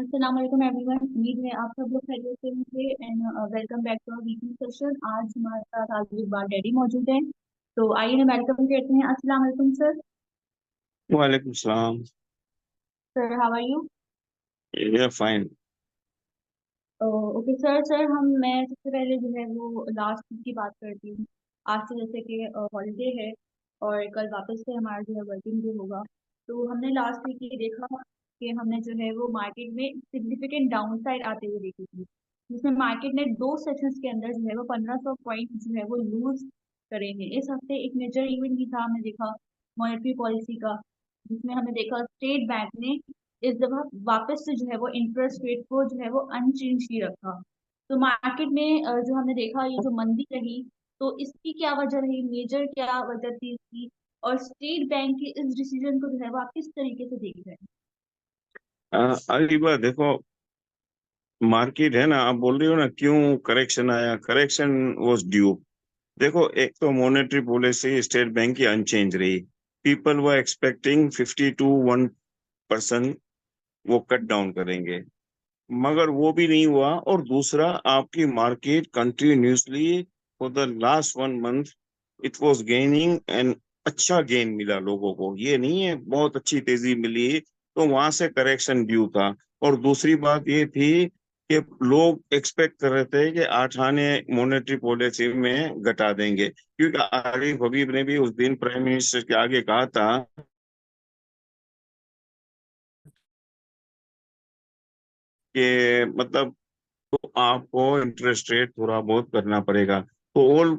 अस्सलाम वालेकुम एवरीवन। उम्मीद है आप सब लोग खैरियत से होंगे and welcome back to our weekly session. आज हमारे साथ आज एक बार डैडी मौजूद हैं, तो आइए हम वेलकम कहते हैं। अस्सलाम वालेकुम सर। वालेकुम सलाम। Sir how are you? Yeah fine. Okay sir. मैं सबसे पहले जो है वो लास्ट वीक की बात करती हूँ। आज से जैसे कि हॉलीडे है और कल वापस से हमारा जो है वर्किंग डे होगा। तो हमने लास्ट वीक ये देखा कि हमने जो है वो मार्केट में सिग्निफिकेंट डाउन साइड आते हुए देखी थी, जिसमें मार्केट ने दो सेशंस के अंदर जो है वो 1500 पॉइंट जो है वो लूज करे हैं। इस हफ्ते एक मेजर इवेंट भी था, हमने देखा मॉनेटरी पॉलिसी का, जिसमें हमने देखा स्टेट बैंक ने इस दफा वापस से जो है वो इंटरेस्ट रेट को जो है वो अनचेंज ही रखा। तो मार्केट में जो हमने देखा ये जो मंदी रही, तो इसकी क्या वजह रही, मेजर क्या वजह थी इसकी, और स्टेट बैंक के इस डिसीजन को जो है वो आप किस तरीके से देख रहे हैं? अगली बार देखो, मार्केट है ना, आप बोल रही हो ना क्यों करेक्शन आया। Correction was due. देखो, एक तो मॉनेटरी पॉलिसी स्टेट बैंक की अनचेंज रही। पीपल वर एक्सपेक्टिंग 50 to 1% वो कट डाउन करेंगे, मगर वो भी नहीं हुआ। और दूसरा, आपकी market continuously for the last 1 month it was gaining and अच्छा गेन मिला लोगों को। ये नहीं है बहुत अच्छी तेजी मिली, तो वहां से करेक्शन ड्यू था। और दूसरी बात ये थी कि लोग एक्सपेक्ट कर रहे थे कि 8 आने मॉनेटरी पॉलिसी में घटा देंगे, क्योंकि आरिफ हबीब ने भी उस दिन प्राइम मिनिस्टर के आगे कहा था कि मतलब तो आपको इंटरेस्ट रेट थोड़ा बहुत करना पड़ेगा। तो all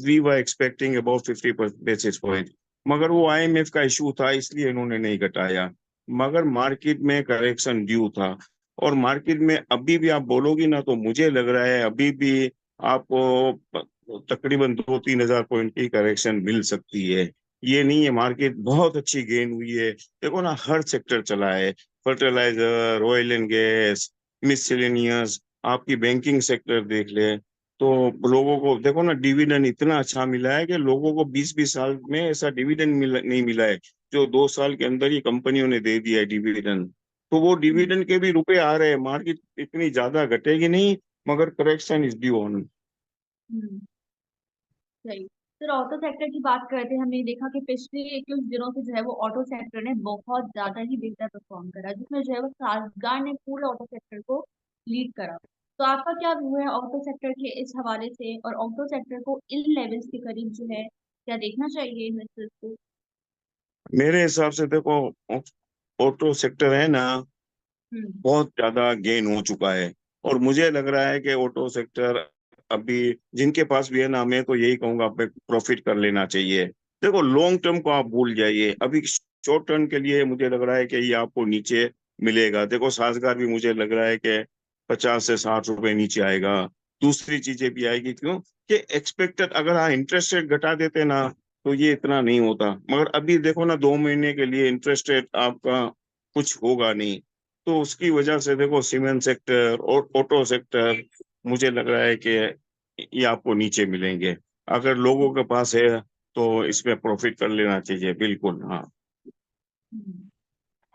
we were expecting about 50 basis point, मगर वो आईएमएफ का इशू था इसलिए इन्होंने नहीं घटाया। मगर मार्केट में करेक्शन ड्यू था। और मार्केट में अभी भी आप बोलोगी ना, तो मुझे लग रहा है अभी भी आपको तकरीबन 2-3 हज़ार पॉइंट की करेक्शन मिल सकती है। ये नहीं है, मार्केट बहुत अच्छी गेन हुई है। देखो ना, हर सेक्टर चला है। फर्टिलाइजर, ऑयल एंड गैस, मिससेलेनियस, आपकी बैंकिंग सेक्टर देख ले। तो लोगों को देखो ना, डिविडेंड इतना अच्छा मिला है कि लोगों को 20-20 साल में ऐसा डिविडेंड नहीं मिला है जो 2 साल के अंदर ही कंपनियों ने दे दिया है डिविडेंड। तो वो हम्म। डिविडेंड के भी रुपए आ रहे हैं। मार्केट इतनी ज्यादा घटेगी नहीं, मगर करेक्शन इज ड्यू ऑन। हम्म। सही। सर ऑटो सेक्टर की बात करते हैं, हमने देखा कि पिछले कुछ दिनों से जो है वो ऑटो सेक्टर ने बहुत ज्यादा ही बेहतर परफॉर्म करा, जिसमें जो है वो साजगार ने पूरे ऑटो सेक्टर को लीड करा। तो आपका क्या व्यू है ऑटो सेक्टर के इस हवाले से, और ऑटो सेक्टर को इन लेवल्स के करीब जो है क्या देखना चाहिए इन्वेस्टर्स को? मेरे हिसाब से देखो, ऑटो सेक्टर है ना, हम्म। बहुत ज्यादा गेन हो चुका है। और मुझे लग रहा है कि ऑटो सेक्टर अभी जिनके पास भी है ना, मैं तो यही कहूंगा आप प्रॉफिट कर लेना चाहिए। देखो, लॉन्ग टर्म को आप भूल जाइए, अभी शॉर्ट टर्म के लिए मुझे लग रहा है कि ये आपको नीचे मिलेगा। देखो, साजगार भी मुझे लग रहा है कि 50 से 60 रुपए नीचे आएगा। दूसरी चीजें भी आएगी, क्यों कि एक्सपेक्टेड अगर हाँ इंटरेस्ट रेट घटा देते ना, तो ये इतना नहीं होता। मगर अभी देखो ना, 2 महीने के लिए इंटरेस्ट रेट आपका कुछ होगा नहीं। तो उसकी वजह से देखो, सीमेंट सेक्टर और ऑटो सेक्टर मुझे लग रहा है कि ये आपको नीचे मिलेंगे। अगर लोगों के पास है तो इसमें प्रॉफिट कर लेना चाहिए, बिल्कुल हाँ। हम्म।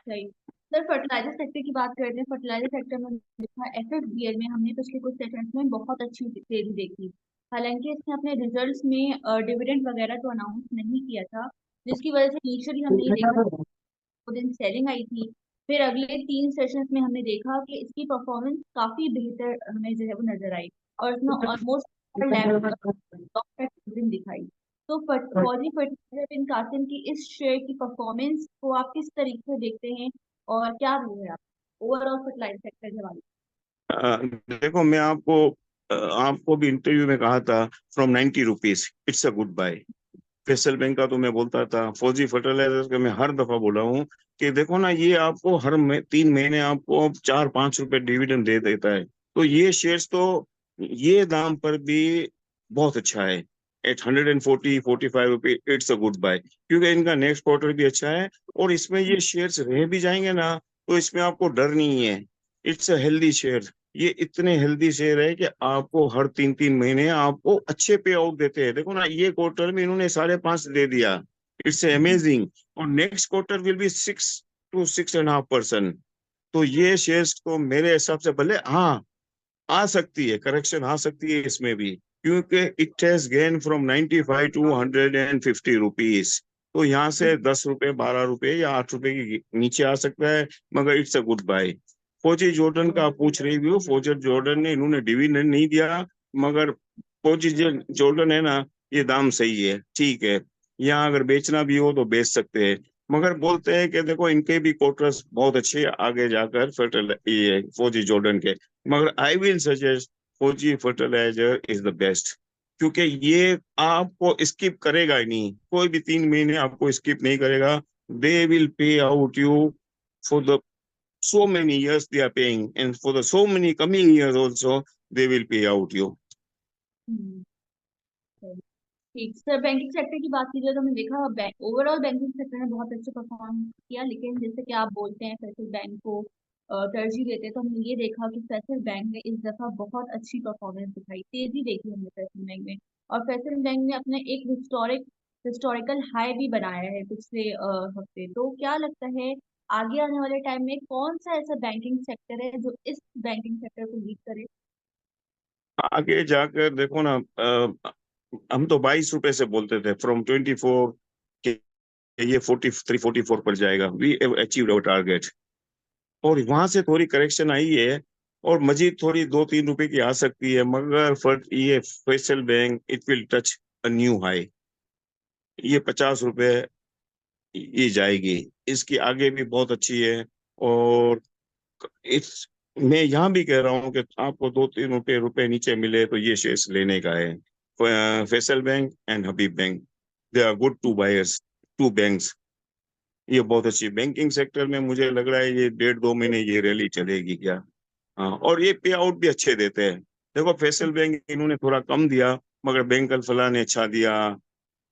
सही। सर फर्टिलाइजर सेक्टर की बात करते हैं। फर्टिलाइजर सेक्टर में देखा एफएफबीएल में हमने पिछले कुछ सेशंस में बहुत अच्छी तेजी देखी। हालांकि इसने अपने रिजल्ट्स में डिविडेंड वगैरह तो अनाउंस नहीं किया था, जिसकी वजह से इनिशियली हमने ये देखा वो दिन सेलिंग आई थी। फिर अगले 3 सेशंस में हमने देखा कि इसकी परफॉर्मेंस काफी बेहतर हमें जो है वो नजर आई, और इसमें ऑलमोस्ट लेवल दिखाई। तो फौजी फर्टिलाइजर बिन कासिम की इस शेयर की परफॉर्मेंस को आप किस तरीके से देखते हैं, और क्या व्यू है आप ओवरऑल फर्टिलाइजर सेक्टर के बारे देखो, मैं आपको भी इंटरव्यू में कहा था, from 90 rupees it's a good buy. Federal Bank का तो मैं बोलता था, फौजी फर्टिलाइजर का मैं हर दफा बोला हूँ कि देखो ना, ये आपको हर 3 महीने आपको 4-5 रुपए डिविडेंड दे देता है। तो ये शेयर्स तो ये दाम पर भी बहुत अच्छा है। एट 140-45 रुपये इट्स अ गुड बाय, क्योंकि इनका नेक्स्ट क्वार्टर भी अच्छा है। और इसमें ये शेयर्स रह भी जाएंगे ना, तो इसमें आपको डर नहीं है। It's a healthy share. ये इतने हेल्दी शेयर है कि आपको हर 3-3 महीने आपको अच्छे पे आउट देते हैं। देखो ना, ये क्वार्टर में इन्होंने 5.5 दे दिया। It's amazing. और next quarter will be 6 to 6.5%। तो ये शेयर्स तो मेरे हिसाब से भले हाँ आ सकती है, करेक्शन आ सकती है इसमें भी, क्योंकि it has gain from 95 to 150 rupees. तो यहाँ से 10 रुपए, 12 रुपए या 8 रुपए की नीचे आ सकता है, मगर इट्स अ गुड बाय। फौजी जॉर्डन का आप पूछ रही हो, फौजी जॉर्डन ने इन्होंने डिविडेंड नहीं दिया, मगर फौजी जॉर्डन है ना, ये दाम सही है, ठीक है, यहाँ अगर बेचना भी हो तो बेच सकते हैं। मगर बोलते हैं कि देखो इनके भी क्वार्टर्स बहुत अच्छे हैं आगे जाकर, फर्टल ये फौजी जॉर्डन के। मगर आई विल सजेस्ट फौजी फर्टिलाइजर इज द बेस्ट, क्योंकि ये आपको स्किप करेगा ही नहीं, कोई भी 3 महीने आपको स्किप नहीं करेगा। They will pay out you for the so many years they are paying, and for the so many coming years also they will pay out you. हम्म, ठीक सर, बैंकिंग सेक्टर की बात कीजिए तो हमने देखा ओवरऑल बैंकिंग सेक्टर ने बहुत अच्छा परफॉर्म किया, लेकिन जैसे कि आप बोलते हैं फेडरल बैंक को तरजीह देते हैं, तो हमने ये देखा कि फेडरल बैंक ने इस दफा बहुत अच्छी परफॉर्मेंस दिखाई, तेजी देखी हमने फेडरल बैंक में। और फेडरल बैंक ने अपने एक हिस्टोरिकल हाई भी बनाया है पिछले हफ्ते। तो क्या लगता है आगे आने वाले टाइम में कौन सा ऐसा बैंकिंग सेक्टर है जो इस बैंकिंग सेक्टर को लीड करे? आगे जाकर देखो ना, हम तो 22 रुपए से बोलते थे, फ्रॉम 24 के ये 43 44 पर जाएगा, वी अचीव अवर टारगेट। और वहां से थोड़ी करेक्शन आई है, और मजीद थोड़ी 2 3 रुपए की आ सकती है, मगर फर्ट ये federal bank it will touch a new high, ये 50 रुपए ये जाएगी, इसकी आगे भी बहुत अच्छी है। और इस मैं यहाँ भी कह रहा हूँ कि आपको 2 3 रुपए नीचे मिले तो ये शेयर्स लेने का है। Faysal bank and Habib Bank, they are good to buyers, two banks. ये बहुत अच्छी बैंकिंग सेक्टर में मुझे लग रहा है ये 1.5 2 महीने ये रैली चलेगी क्या। हाँ, और ये पे आउट भी अच्छे देते हैं। देखो फैसल बैंक इन्होंने थोड़ा कम दिया, मगर बैंक अल फलाह ने अच्छा दिया।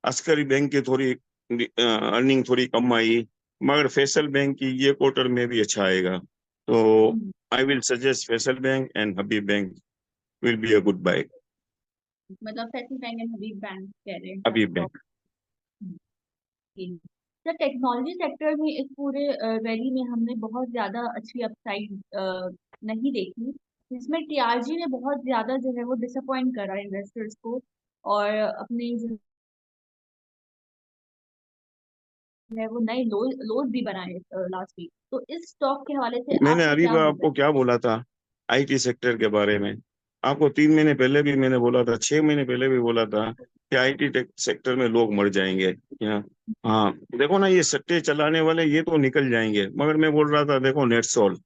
अस्करी बैंक की थोड़ी अर्निंग थोड़ी कम आई, मगर फैसल बैंक की ये क्वार्टर में भी अच्छा आएगा। तो hmm, I will suggest Faisal bank and Habib bank will be a good buy. मतलब federal bank and Habib bank कह रहे हैं कि हबीब आपको। बैंक। सर, टेक्नोलॉजी सेक्टर में इस पूरे रैली में हमने बहुत ज्यादा अच्छी अपसाइड नहीं देखी, जिसमें टीआरजी ने बहुत ज्यादा जो है वो डिसअपॉइंट करा इन्वेस्टर्स को, और अपने जो है वो नए लोज भी बनाए लास्ट वीक। तो इस स्टॉक के हवाले से मैंने आपका अभी क्या आपको नजर क्या बोला था आईटी सेक्टर के बारे में, आपको 3 महीने पहले भी मैंने बोला था, 6 महीने पहले भी बोला था कि आईटी सेक्टर में लोग मर जाएंगे। यहाँ हाँ, देखो ना ये सट्टे चलाने वाले ये तो निकल जाएंगे, मगर मैं बोल रहा था देखो नेटसोल,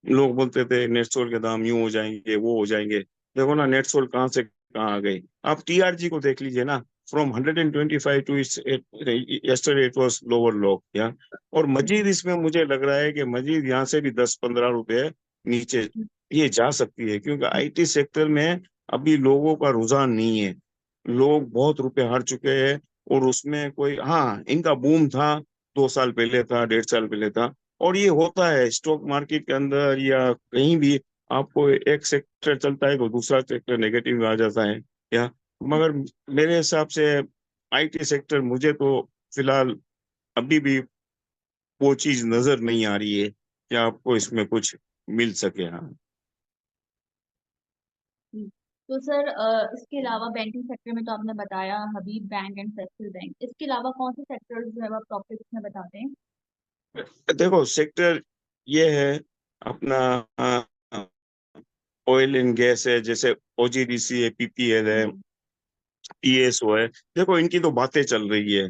लोग बोलते थे नेटसोल के दाम यूं हो जाएंगे वो हो जाएंगे, देखो ना नेटसोल कहाँ से कहाँ आ गई। आप टीआरजी को देख लीजिए ना, from 125 to yesterday it was lower low या। और मजीद इसमें मुझे लग रहा है कि मजीद यहाँ से भी 10 15 रुपए नीचे ये जा सकती है, क्योंकि आईटी सेक्टर में अभी लोगों का रुझान नहीं है, लोग बहुत रुपए हार चुके हैं। और उसमें कोई हाँ इनका बूम था, 2 साल पहले था, 1.5 साल पहले था। और ये होता है स्टॉक मार्केट के अंदर या कहीं भी, आपको एक सेक्टर चलता है तो दूसरा सेक्टर नेगेटिव में आ जाता है या। मगर मेरे हिसाब से आईटी सेक्टर मुझे तो फिलहाल अभी भी वो चीज नजर नहीं आ रही है कि आपको इसमें कुछ मिल सके। हाँ, तो सर, इसके अलावा बैंकिंग सेक्टर में तो आपने बताया हबीब बैंक एंड फेडरल बैंक, इसके अलावा कौन से सेक्टर जो है वो आप प्रॉफिट्स में बताते हैं? देखो सेक्टर ये है अपना, ऑयल एंड गैस है, जैसे ओजीडीसी है, पीपीएल है, हम्म, ईएसओ है। देखो इनकी तो बातें चल रही है,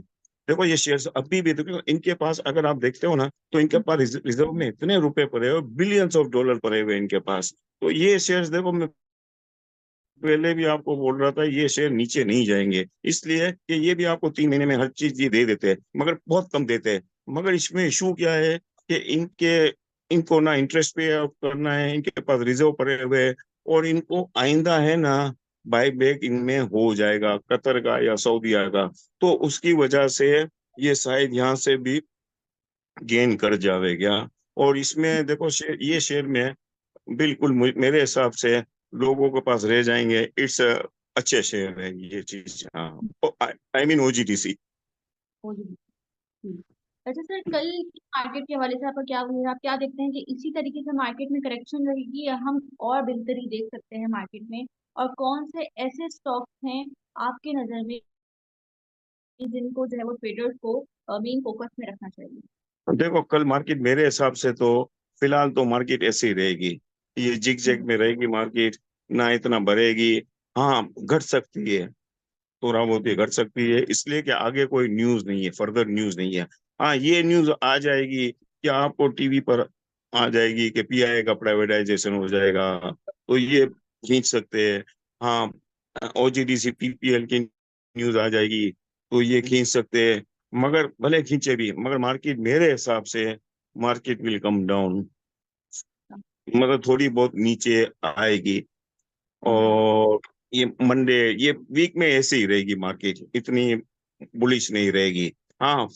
देखो ये शेयर्स अभी भी देखो इनके पास, अगर आप देखते हो ना तो इनके पास रिजर्व में इतने रुपए पड़े हुए, बिलियंस ऑफ डॉलर पड़े हुए इनके पास। तो ये शेयर्स देखो, मैं पहले भी आपको बोल रहा था ये शेयर नीचे नहीं जाएंगे, इसलिए कि ये भी आपको 3 महीने में हर चीज ये दे देते हैं, मगर बहुत कम देते हैं। मगर इसमें इशू क्या है कि इनको ना इंटरेस्ट पे आउट करना है, इनके पास रिजर्व पड़े हुए हैं, और इनको आइंदा है ना बाय बैक इनमें हो जाएगा कतर का या सऊदीया का। तो उसकी वजह से ये शायद यहाँ से भी गेन कर जाएगा। और इसमें देखो शेयर, ये शेयर में बिल्कुल मेरे हिसाब से लोगों के पास रह जाएंगे। इट्स अच्छे शेयर है ये चीज। हाँ, आई मीन ओजीडीसी। हो जी। हम्म। अच्छा सर, कल की मार्केट के हवाले से आपका क्या व्यू है? आप क्या देखते हैं कि इसी तरीके से मार्केट में करेक्शन रहेगी या हम और बेहतरी देख सकते हैं मार्केट में? और कौन से ऐसे स्टॉक्स हैं आपकी नज़र में जिनको जो है वो ट्रेडर्स को मेन फोकस में रखना चाहिए? देखो कल मार्केट मेरे हिसाब से तो फिलहाल तो मार्केट ऐसे ही रहेगी। ये जिग जैग हम्म। में रहेगी मार्केट, ना इतना बढ़ेगी। हाँ, घट सकती है, थोड़ा बहुत ही घट सकती है, इसलिए कि आगे कोई न्यूज नहीं है, फर्दर न्यूज नहीं है। हाँ, ये न्यूज आ जाएगी कि आपको टीवी पर आ जाएगी कि पीआईए का प्राइवेटाइजेशन हो जाएगा, तो ये खींच सकते हैं। हाँ, ओजीडीसी पीपीएल की न्यूज आ जाएगी तो ये खींच सकते हैं। मगर भले खींचे भी, मगर मार्केट मेरे हिसाब से मार्केट विल कम डाउन, मतलब थोड़ी बहुत नीचे आएगी। हम्म। और ये मंडे, ये वीक में ऐसे ही रहेगी मार्केट, इतनी बुलिश नहीं रहेगी। हाँ,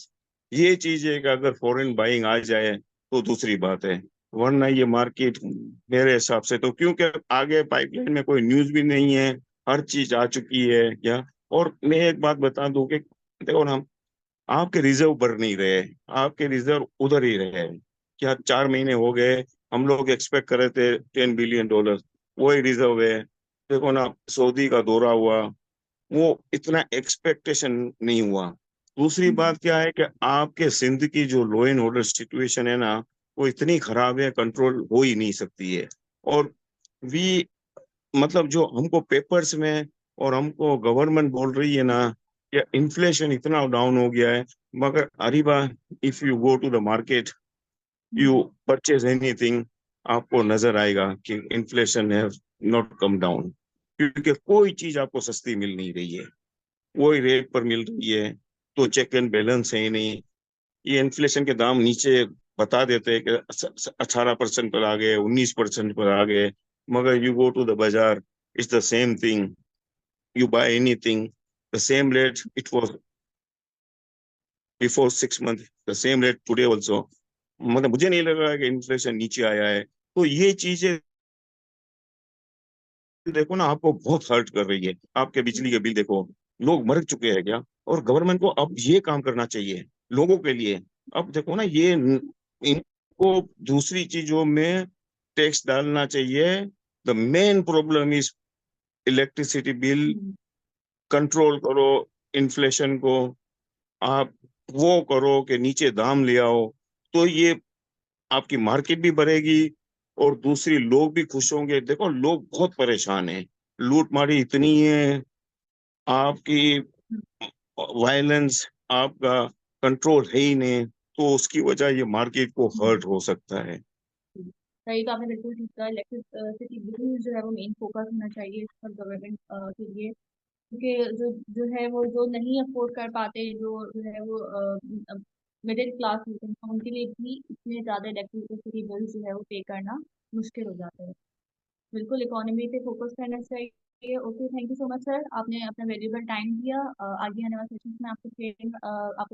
ये चीज है कि अगर फॉरेन बाइंग आ जाए तो दूसरी बात है, वरना ये मार्केट मेरे हिसाब से तो, क्योंकि आगे पाइपलाइन में कोई न्यूज भी नहीं है, हर चीज आ चुकी है क्या। और मैं एक बात बता दूं कि देखो ना, आपके रिजर्व बढ़ नहीं रहे, आपके रिजर्व उधर ही रहे। क्या 4 महीने हो गए, हम लोग एक्सपेक्ट कर रहे थे $10 बिलियन, वही रिजर्व है। देखो ना, सऊदी का दौरा हुआ, वो इतना एक्सपेक्टेशन नहीं हुआ। दूसरी हम्म। बात क्या है कि आपके सिंध की जो लॉ एंड ऑर्डर सिचुएशन है ना, वो इतनी खराब है, कंट्रोल हो ही नहीं सकती है। और वी मतलब जो हमको पेपर्स में और हमको गवर्नमेंट बोल रही है ना कि इन्फ्लेशन इतना डाउन हो गया है, मगर Areeba, if you go to the market, hmm. You purchase anything, आपको नजर आएगा कि inflation have not come down, क्योंकि कोई चीज आपको सस्ती मिल नहीं रही है, वही रेट पर मिल रही है। तो चेक एंड बैलेंस है ही नहीं। ये इन्फ्लेशन के दाम नीचे बता देते हैं कि 18% पर आ गए, 19% पर आ गए, मगर यू गो टू द बाजार, it's the same thing, you buy anything, the same rate it was before 6 months, the same rate today also। मतलब मुझे नहीं लग रहा है कि इन्फ्लेशन नीचे आया है। तो ये चीजें देखो ना, आपको बहुत हर्ट कर रही है। आपके बिजली के बिल देखो, लोग मर चुके हैं क्या। और गवर्नमेंट को अब ये काम करना चाहिए लोगों के लिए। अब देखो ना, ये इनको दूसरी चीजों में टैक्स डालना चाहिए। The main problem is electricity bill, hmm. Control करो इन्फ्लेशन को, आप वो करो कि नीचे दाम ले आओ, तो ये आपकी मार्केट भी बढ़ेगी और दूसरी लोग भी खुश होंगे। देखो लोग बहुत परेशान हैं, लूट मारी इतनी है, आपकी वायलेंस, आपका कंट्रोल है ही नहीं, तो उसकी वजह ये मार्केट को हम्म। हर्ट हो सकता है। सही तो आपने बिल्कुल ठीक कहा, इलेक्ट्रिसिटी बिल जो है वो मेन फोकस होना चाहिए इस पर गवर्नमेंट के लिए। क्योंकि जो जो है वो जो नहीं अफोर्ड कर पाते, जो है वो मिडिल क्लास होते हैं, उनके लिए भी इतने ज़्यादा इलेक्ट्रिसिटी बिल जो है वो पे करना मुश्किल हो जाता है। बिल्कुल इकोनॉमी पे फोकस करना चाहिए। Okay, thank you so much sir, आपने अपना वैल्यूबल टाइम दिया। आगे आने वाले सेशंस में आपको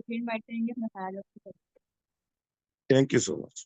फिर इनवाइट करेंगे। अपना ख्याल रखिए। Thank you so much.